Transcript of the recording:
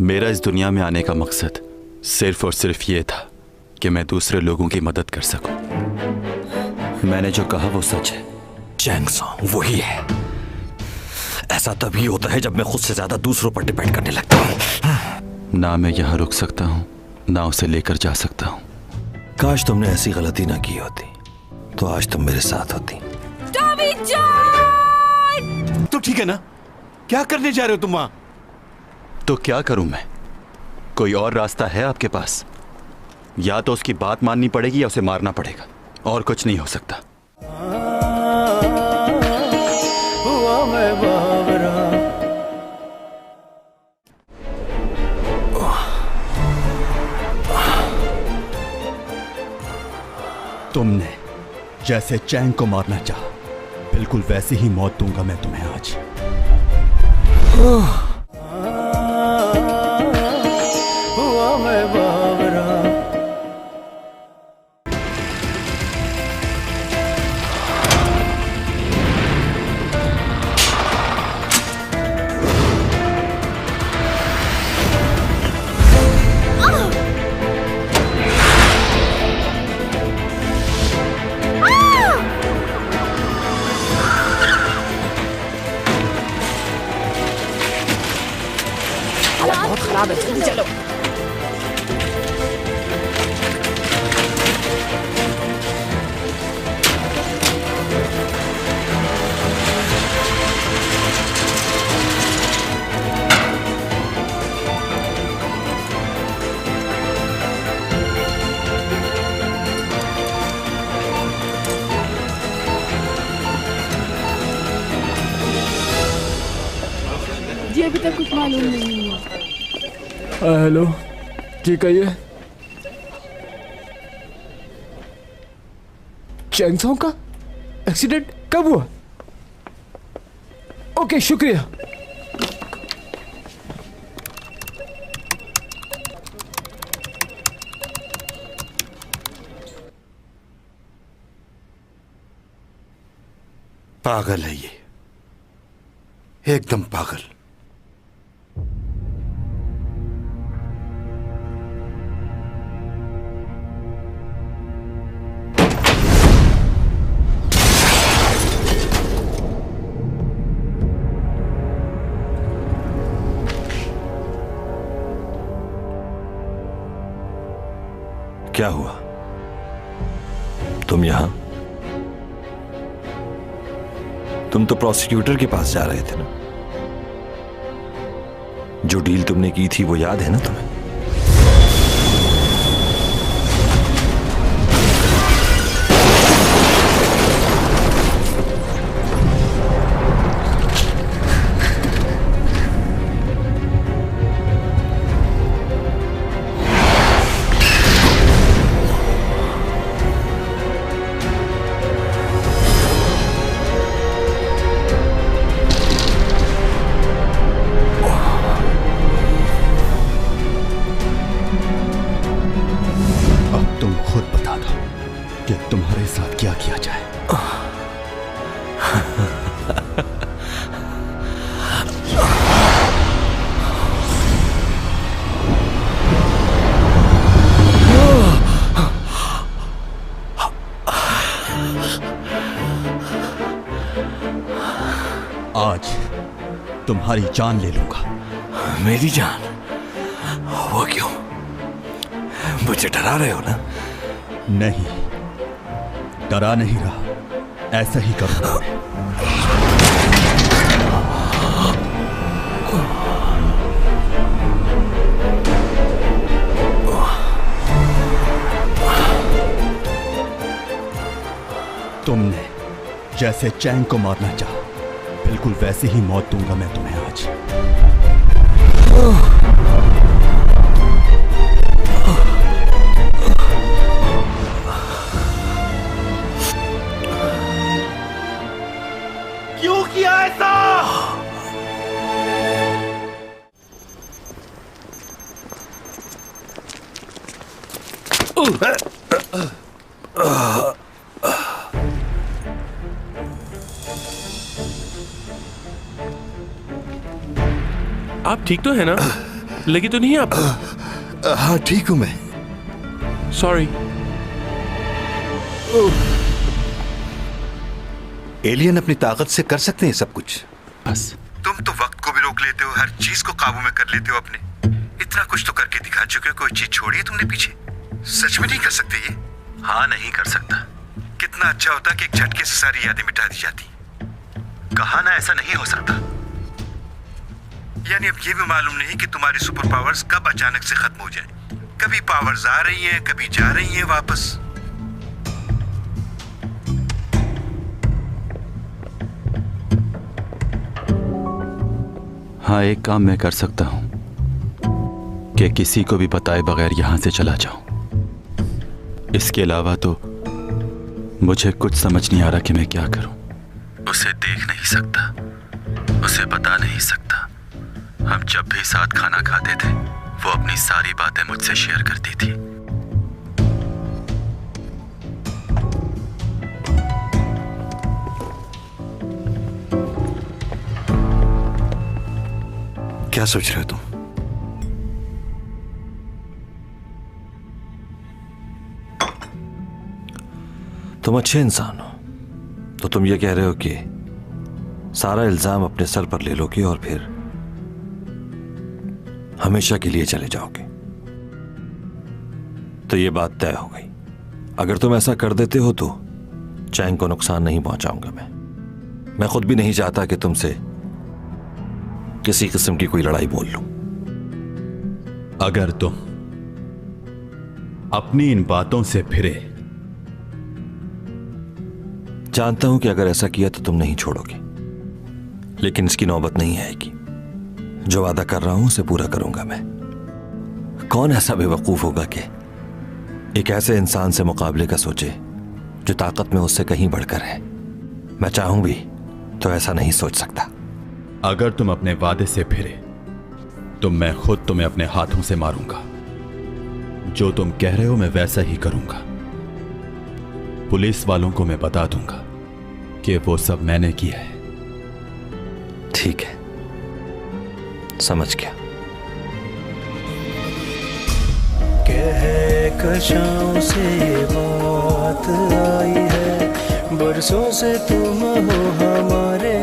मेरा इस दुनिया में आने का मकसद सिर्फ और सिर्फ ये था कि मैं दूसरे लोगों की मदद कर सकूं। मैंने जो कहा वो सच है। चैंग सॉन्ग वही है। ऐसा तभी होता है जब मैं खुद से ज्यादा दूसरों पर डिपेंड करने लगता हूं। ना मैं यहाँ रुक सकता हूँ, ना उसे लेकर जा सकता हूँ। काश तुमने ऐसी गलती ना की होती तो आज तुम मेरे साथ होती। तो ठीक है ना, क्या करने जा रहे हो तुम वहां? तो क्या करूं मैं? कोई और रास्ता है आपके पास? या तो उसकी बात माननी पड़ेगी या उसे मारना पड़ेगा, और कुछ नहीं हो सकता। तुमने जैसे चैंग को मारना चाहा, बिल्कुल वैसी ही मौत दूंगा मैं तुम्हें आज। बहुत खराब है, जल्दी चलो। जी अभी तक कुछ मालूम नहीं है। हेलो जी, कहिए। चैंग सॉन्ग का एक्सीडेंट कब हुआ? ओके, शुक्रिया। पागल है ये, एकदम पागल। क्या हुआ? तुम यहां? तुम तो प्रोसिक्यूटर के पास जा रहे थे ना? जो डील तुमने की थी वो याद है ना तुम्हें? तुम्हारे साथ क्या किया जाए? आज तुम्हारी जान ले लूंगा। मेरी जान? वो क्यों? मुझे डरा रहे हो ना? नहीं, डरा नहीं रहा, ऐसा ही करूंगा मैं। तुमने जैसे चैंग को मारना चाहा, बिल्कुल वैसे ही मौत दूंगा मैं तुम्हें आज। क्यों किया ऐसा? आप ठीक तो है ना? लगी तो नहीं है आपको? हाँ ठीक हूं मैं। सॉरी। एलियन अपनी ताकत से कर सकते हैं सब कुछ। बस तुम तो वक्त को भी रोक लेते हो, हर चीज को काबू में कर लेते हो अपने। इतना कुछ तो करके दिखा चुके हो, कोई चीज छोड़ी है तुमने पीछे? सच में नहीं कर सकते ये? हाँ, नहीं कर सकता। कितना अच्छा होता कि एक झटके से सारी यादें मिटा दी जाती। कहा ना ऐसा नहीं हो सकता। यानी अब ये भी मालूम नहीं कि तुम्हारी सुपर पावर्स कब अचानक से खत्म हो जाए। कभी पावर्स आ रही हैं, कभी जा रही हैं वापस। हाँ, एक काम मैं कर सकता हूं कि किसी को भी बताए बगैर यहां से चला जाऊं। इसके अलावा तो मुझे कुछ समझ नहीं आ रहा कि मैं क्या करूं। उसे देख नहीं सकता, उसे बता नहीं सकता। हम जब भी साथ खाना खाते थे, वो अपनी सारी बातें मुझसे शेयर करती थी। क्या सोच रहे हो तुम? तुम अच्छे इंसान हो, तो तुम ये कह रहे हो कि सारा इल्जाम अपने सर पर ले लोगे और फिर हमेशा के लिए चले जाओगे। तो ये बात तय हो गई। अगर तुम ऐसा कर देते हो तो चैंग को नुकसान नहीं पहुंचाऊंगा मैं खुद भी नहीं चाहता कि तुमसे किसी किस्म की कोई लड़ाई बोल लूं। अगर तुम अपनी इन बातों से फिरे, जानता हूं कि अगर ऐसा किया तो तुम नहीं छोड़ोगे, लेकिन इसकी नौबत नहीं आएगी। जो वादा कर रहा हूं उसे पूरा करूंगा मैं। कौन ऐसा बेवकूफ होगा कि एक ऐसे इंसान से मुकाबले का सोचे जो ताकत में उससे कहीं बढ़कर है। मैं चाहूं भी तो ऐसा नहीं सोच सकता। अगर तुम अपने वादे से फिरे तो मैं खुद तुम्हें अपने हाथों से मारूंगा। जो तुम कह रहे हो मैं वैसा ही करूंगा। पुलिस वालों को मैं बता दूंगा कि वो सब मैंने किया है। ठीक है, समझ गया। कहकशां से बात आई है, बरसों से तुम हो हमारे